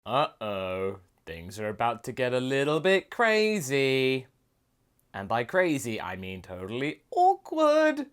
Uh-oh, things are about to get a little bit crazy. And by crazy, I mean totally awkward.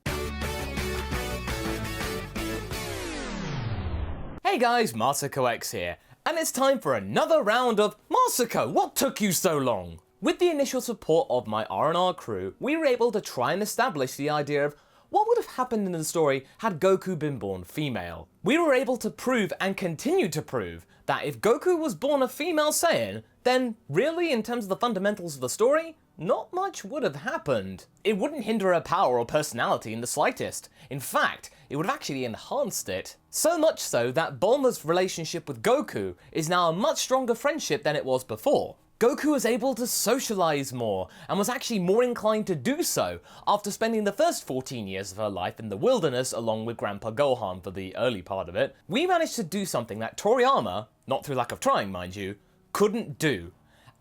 Hey guys, MasakoX here, and it's time for another round of Masako, what took you so long? With the initial support of my R&R crew, we were able to try and establish the idea of what would have happened in the story had Goku been born female. We were able to prove and continue to prove that if Goku was born a female Saiyan, then really in terms of the fundamentals of the story, not much would have happened. It wouldn't hinder her power or personality in the slightest. In fact, it would have actually enhanced it. So much so that Bulma's relationship with Goku is now a much stronger friendship than it was before. Goku was able to socialize more, and was actually more inclined to do so after spending the first 14 years of her life in the wilderness along with Grandpa Gohan for the early part of it. We managed to do something that Toriyama, not through lack of trying mind you, couldn't do.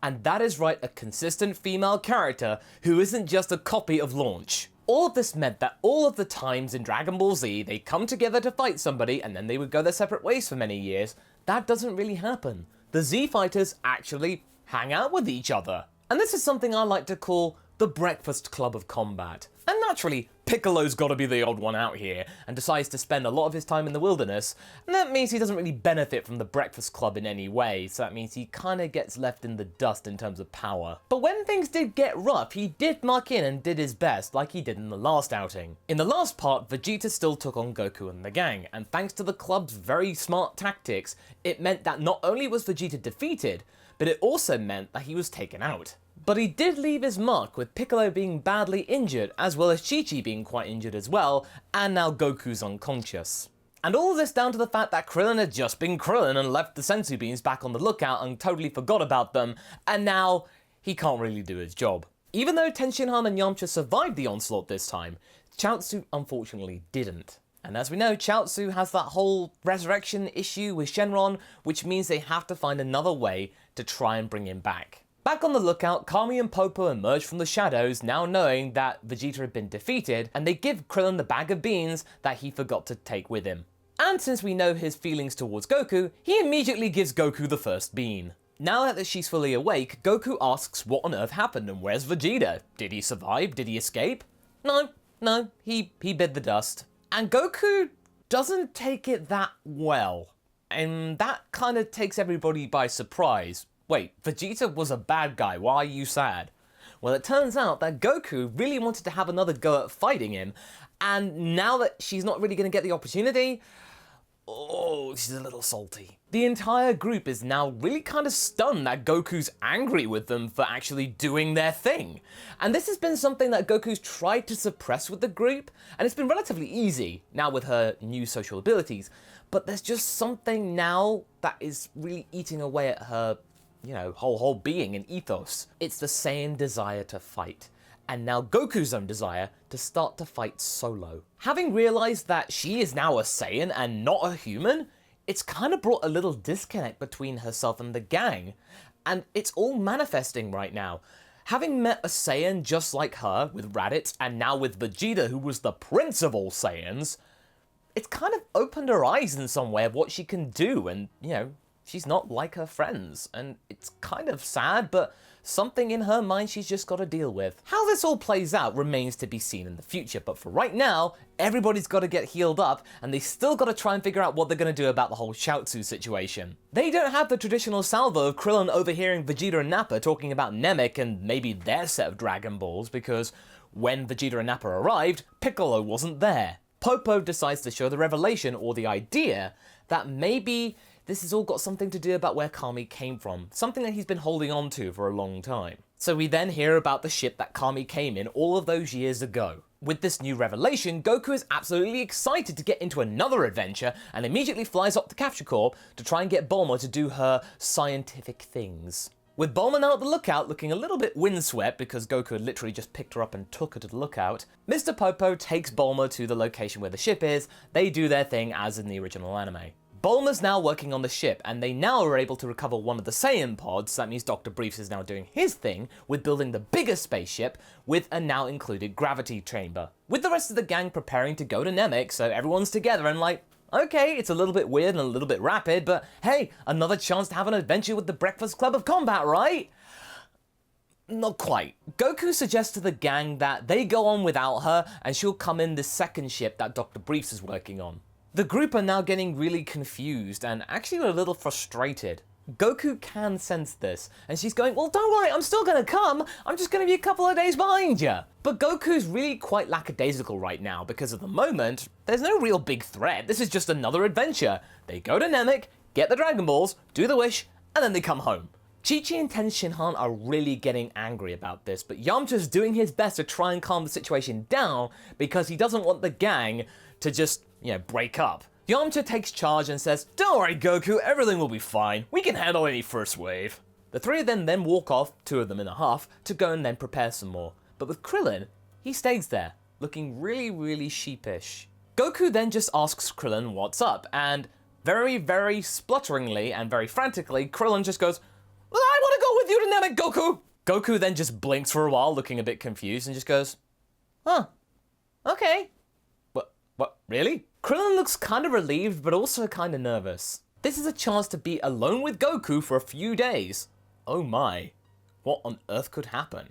And that is write a consistent female character who isn't just a copy of Launch. All of this meant that all of the times in Dragon Ball Z they come together to fight somebody and then they would go their separate ways for many years, that doesn't really happen. The Z fighters actually hang out with each other. And this is something I like to call the Breakfast Club of Combat. And naturally, Piccolo's gotta be the odd one out here, and decides to spend a lot of his time in the wilderness, and that means he doesn't really benefit from the Breakfast Club in any way, so that means he kinda gets left in the dust in terms of power. But when things did get rough, he did muck in and did his best, like he did in the last outing. In the last part, Vegeta still took on Goku and the gang, and thanks to the club's very smart tactics, it meant that not only was Vegeta defeated, but it also meant that he was taken out. But he did leave his mark, with Piccolo being badly injured, as well as Chi-Chi being quite injured as well, and now Goku's unconscious. And all of this down to the fact that Krillin had just been Krillin and left the senzu beans back on the lookout and totally forgot about them, and now he can't really do his job. Even though Tenshinhan and Yamcha survived the onslaught this time, Chaozu unfortunately didn't. And as we know, Chaozu has that whole resurrection issue with Shenron, which means they have to find another way to try and bring him back. Back on the lookout, Kami and Popo emerge from the shadows, now knowing that Vegeta had been defeated, and they give Krillin the bag of beans that he forgot to take with him. And since we know his feelings towards Goku, he immediately gives Goku the first bean. Now that she's fully awake, Goku asks what on earth happened and where's Vegeta? Did he survive? Did he escape? No, he bit the dust. And Goku doesn't take it that well. And that kind of takes everybody by surprise. Wait, Vegeta was a bad guy, why are you sad? Well, it turns out that Goku really wanted to have another go at fighting him, and now that she's not really going to get the opportunity, oh, she's a little salty. The entire group is now really kind of stunned that Goku's angry with them for actually doing their thing. And this has been something that Goku's tried to suppress with the group, and it's been relatively easy now with her new social abilities, but there's just something now that is really eating away at her whole being and ethos. It's the Saiyan desire to fight, and now Goku's own desire to start to fight solo. Having realized that she is now a Saiyan and not a human, it's kind of brought a little disconnect between herself and the gang, and it's all manifesting right now. Having met a Saiyan just like her, with Raditz, and now with Vegeta, who was the prince of all Saiyans, it's kind of opened her eyes in some way of what she can do, and, she's not like her friends, and it's kind of sad, but something in her mind she's just got to deal with. How this all plays out remains to be seen in the future, but for right now, everybody's got to get healed up, and they still got to try and figure out what they're going to do about the whole Chaozu situation. They don't have the traditional salvo of Krillin overhearing Vegeta and Nappa talking about Namek and maybe their set of Dragon Balls, because when Vegeta and Nappa arrived, Piccolo wasn't there. Popo decides to show the revelation, or the idea, that maybe this has all got something to do about where Kami came from, something that he's been holding on to for a long time. So we then hear about the ship that Kami came in all of those years ago. With this new revelation, Goku is absolutely excited to get into another adventure and immediately flies up to Capture Corp to try and get Bulma to do her scientific things. With Bulma now at the lookout, looking a little bit windswept because Goku had literally just picked her up and took her to the lookout, Mr. Popo takes Bulma to the location where the ship is. They do their thing as in the original anime. Bulma's now working on the ship, and they now are able to recover one of the Saiyan pods. That means Dr. Briefs is now doing his thing with building the bigger spaceship with a now included gravity chamber. With the rest of the gang preparing to go to Namek, so everyone's together and like, Okay, it's a little bit weird and a little bit rapid, but hey, another chance to have an adventure with the Breakfast Club of Combat, right? Not quite. Goku suggests to the gang that they go on without her and she'll come in the second ship that Dr. Briefs is working on. The group are now getting really confused and actually a little frustrated. Goku can sense this, and she's going, well, don't worry, I'm still gonna come, I'm just gonna be a couple of days behind you. But Goku's really quite lackadaisical right now, because at the moment, there's no real big threat, this is just another adventure. They go to Namek, get the Dragon Balls, do the wish, and then they come home. Chi-Chi and Tenshinhan are really getting angry about this, but Yamcha's doing his best to try and calm the situation down, because he doesn't want the gang to just, break up. Yamcha takes charge and says, don't worry Goku, everything will be fine. We can handle any first wave. The three of them then walk off, two of them in a half, to go and then prepare some more. But with Krillin, he stays there, looking really sheepish. Goku then just asks Krillin what's up, and very splutteringly and very frantically, Krillin just goes, well, I want to go with you to Namek, Goku! Goku then just blinks for a while, looking a bit confused, and just goes, huh, okay. What, really? Krillin looks kind of relieved, but also kind of nervous. This is a chance to be alone with Goku for a few days. Oh my, what on earth could happen?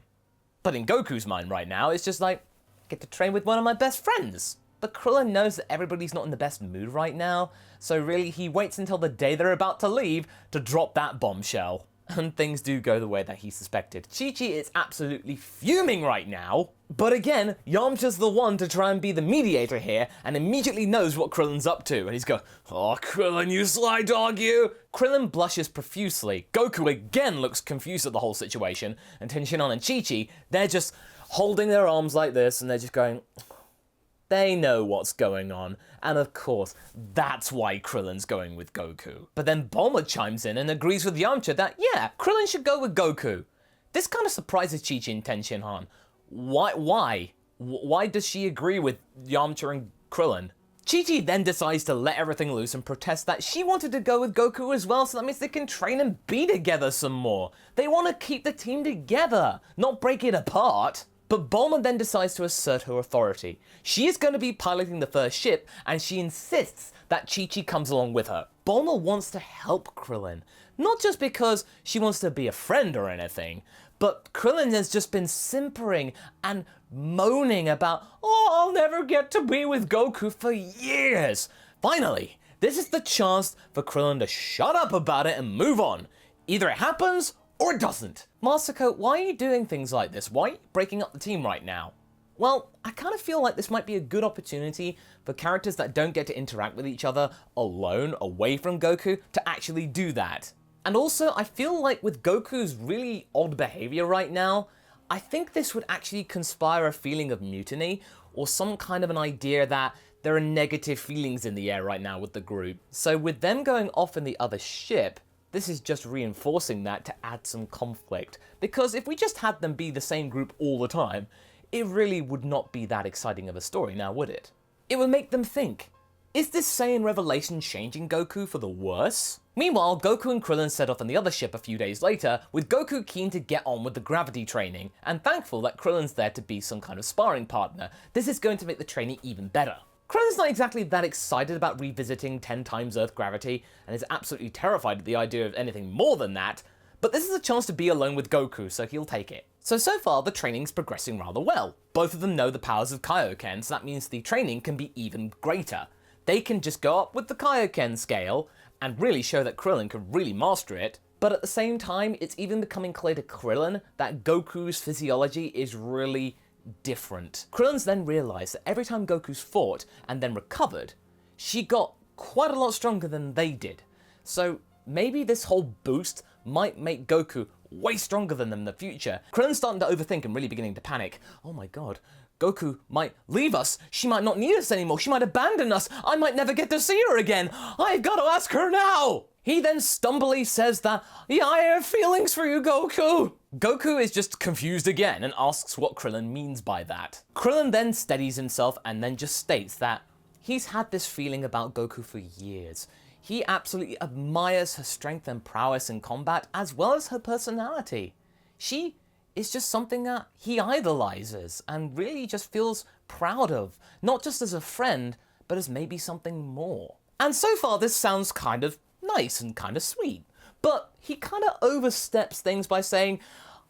But in Goku's mind right now, it's just like, get to train with one of my best friends. But Krillin knows that everybody's not in the best mood right now, so really he waits until the day they're about to leave to drop that bombshell. And things do go the way that he suspected. Chi-Chi is absolutely fuming right now. But again, Yamcha's the one to try and be the mediator here and immediately knows what Krillin's up to. And he's going, oh, Krillin, you sly dog, you! Krillin blushes profusely. Goku again looks confused at the whole situation. And Tenshinhan and Chi-Chi, they're just holding their arms like this and they're just going, they know what's going on, and of course, that's why Krillin's going with Goku. But then Bulma chimes in and agrees with Yamcha that, yeah, Krillin should go with Goku. This kind of surprises Chi-Chi and Tenshinhan. Why? Why does she agree with Yamcha and Krillin? Chi-Chi then decides to let everything loose and protest that she wanted to go with Goku as well, so that means they can train and be together some more. They want to keep the team together, not break it apart. But Bulma then decides to assert her authority. She is going to be piloting the first ship, and she insists that Chi-Chi comes along with her. Bulma wants to help Krillin, not just because she wants to be a friend or anything, but Krillin has just been simpering and moaning about, oh, I'll never get to be with Goku for years. Finally, this is the chance for Krillin to shut up about it and move on. Either it happens, or it doesn't. Masako, why are you doing things like this? Why are you breaking up the team right now? Well, I kind of feel like this might be a good opportunity for characters that don't get to interact with each other alone, away from Goku, to actually do that. And also, I feel like with Goku's really odd behavior right now, I think this would actually conspire a feeling of mutiny, or some kind of an idea that there are negative feelings in the air right now with the group. So with them going off in the other ship, this is just reinforcing that to add some conflict. Because if we just had them be the same group all the time, it really would not be that exciting of a story now, would it? It would make them think, is this Saiyan revelation changing Goku for the worse? Meanwhile, Goku and Krillin set off on the other ship a few days later, with Goku keen to get on with the gravity training, and thankful that Krillin's there to be some kind of sparring partner. This is going to make the training even better. Krillin's not exactly that excited about revisiting 10 times Earth gravity, and is absolutely terrified at the idea of anything more than that, but this is a chance to be alone with Goku, so he'll take it. So far, the training's progressing rather well. Both of them know the powers of Kaioken, so that means the training can be even greater. They can just go up with the Kaioken scale, and really show that Krillin can really master it, but at the same time, it's even becoming clear to Krillin that Goku's physiology is really different. Krillin's then realised that every time Goku's fought and then recovered, she got quite a lot stronger than they did. So maybe this whole boost might make Goku way stronger than them in the future. Krillin's starting to overthink and really beginning to panic. Oh my god, Goku might leave us. She might not need us anymore. She might abandon us. I might never get to see her again. I've got to ask her now. He then stumbly says that, yeah, I have feelings for you, Goku. Goku is just confused again and asks what Krillin means by that. Krillin then steadies himself and then just states that he's had this feeling about Goku for years. He absolutely admires her strength and prowess in combat, as well as her personality. She is just something that he idolizes and really just feels proud of, not just as a friend, but as maybe something more. And so far this sounds kind of nice and kind of sweet. But he kind of oversteps things by saying,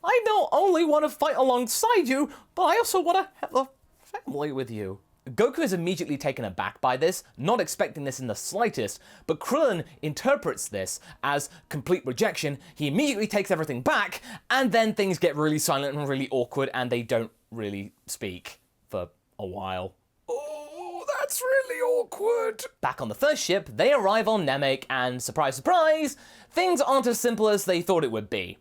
I not only want to fight alongside you, but I also want to have a family with you. Goku is immediately taken aback by this, not expecting this in the slightest, but Krillin interprets this as complete rejection. He immediately takes everything back, and then things get really silent and really awkward, and they don't really speak for a while. Oh, that's really awkward. Back on the first ship, they arrive on Namek, and surprise, surprise, things aren't as simple as they thought it would be.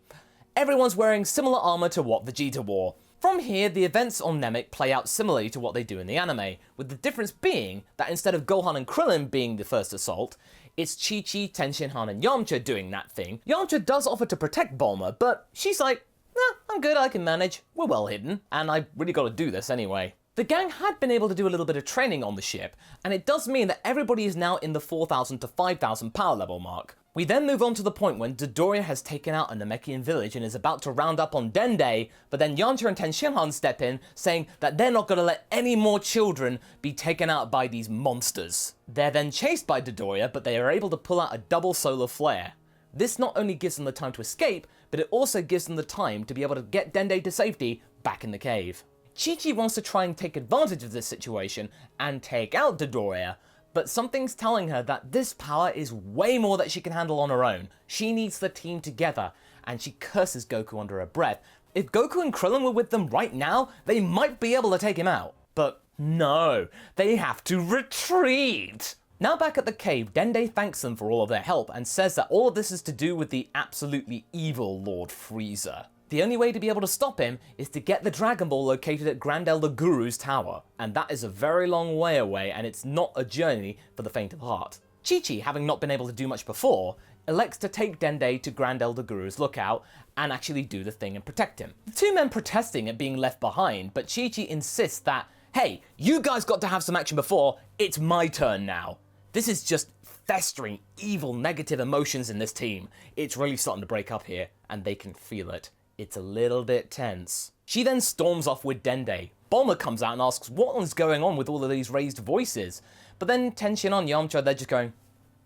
Everyone's wearing similar armor to what Vegeta wore. From here, the events on Namek play out similarly to what they do in the anime, with the difference being that instead of Gohan and Krillin being the first assault, it's Chi-Chi, Tenshinhan, and Yamcha doing that thing. Yamcha does offer to protect Bulma, but she's like, nah, I'm good, I can manage. We're well hidden, and I really gotta do this anyway. The gang had been able to do a little bit of training on the ship, and it does mean that everybody is now in the 4,000 to 5,000 power level mark. We then move on to the point when Dodoria has taken out a Namekian village and is about to round up on Dende, but then Yamcha and Tenshinhan step in, saying that they're not going to let any more children be taken out by these monsters. They're then chased by Dodoria, but they are able to pull out a double solar flare. This not only gives them the time to escape, but it also gives them the time to be able to get Dende to safety back in the cave. Chi-Chi wants to try and take advantage of this situation and take out Dodoria, but something's telling her that this power is way more that she can handle on her own. She needs the team together, and she curses Goku under her breath. If Goku and Krillin were with them right now, they might be able to take him out. But no, they have to retreat. Now back at the cave, Dende thanks them for all of their help and says that all of this is to do with the absolutely evil Lord Frieza. The only way to be able to stop him is to get the Dragon Ball located at Grand Elder Guru's tower, and that is a very long way away, and it's not a journey for the faint of heart. Chi-Chi, having not been able to do much before, elects to take Dende to Grand Elder Guru's lookout and actually do the thing and protect him. The two men protesting at being left behind, but Chi-Chi insists that, hey, you guys got to have some action before, it's my turn now. This is just festering evil negative emotions in this team. It's really starting to break up here, and they can feel it. It's a little bit tense. She then storms off with Dende. Bulma comes out and asks what is going on with all of these raised voices. But then Tenshinhan and Yamcha, they're just going,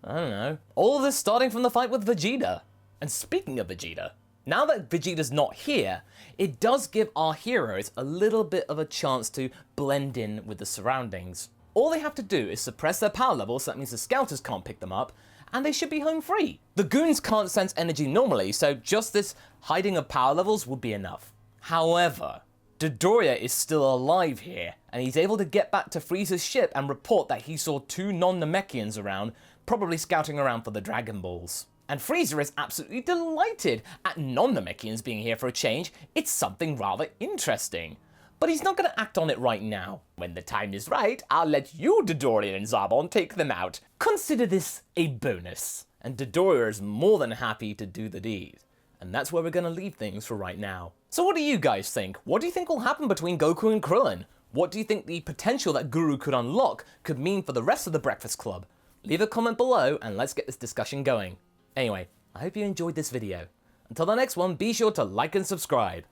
I don't know. All of this starting from the fight with Vegeta. And speaking of Vegeta, now that Vegeta's not here, it does give our heroes a little bit of a chance to blend in with the surroundings. All they have to do is suppress their power levels, so that means the scouters can't pick them up, and they should be home free. The goons can't sense energy normally, so just this hiding of power levels would be enough. However, Dodoria is still alive here, and he's able to get back to Frieza's ship and report that he saw two non-Namekians around, probably scouting around for the Dragon Balls. And Frieza is absolutely delighted at non-Namekians being here for a change. It's something rather interesting. But he's not going to act on it right now. When the time is right, I'll let you, Dodoria and Zarbon, take them out. Consider this a bonus. And Dodoria is more than happy to do the deed. And that's where we're going to leave things for right now. So what do you guys think? What do you think will happen between Goku and Krillin? What do you think the potential that Guru could unlock could mean for the rest of the Breakfast Club? Leave a comment below and let's get this discussion going. Anyway, I hope you enjoyed this video. Until the next one, be sure to like and subscribe.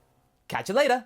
Catch you later!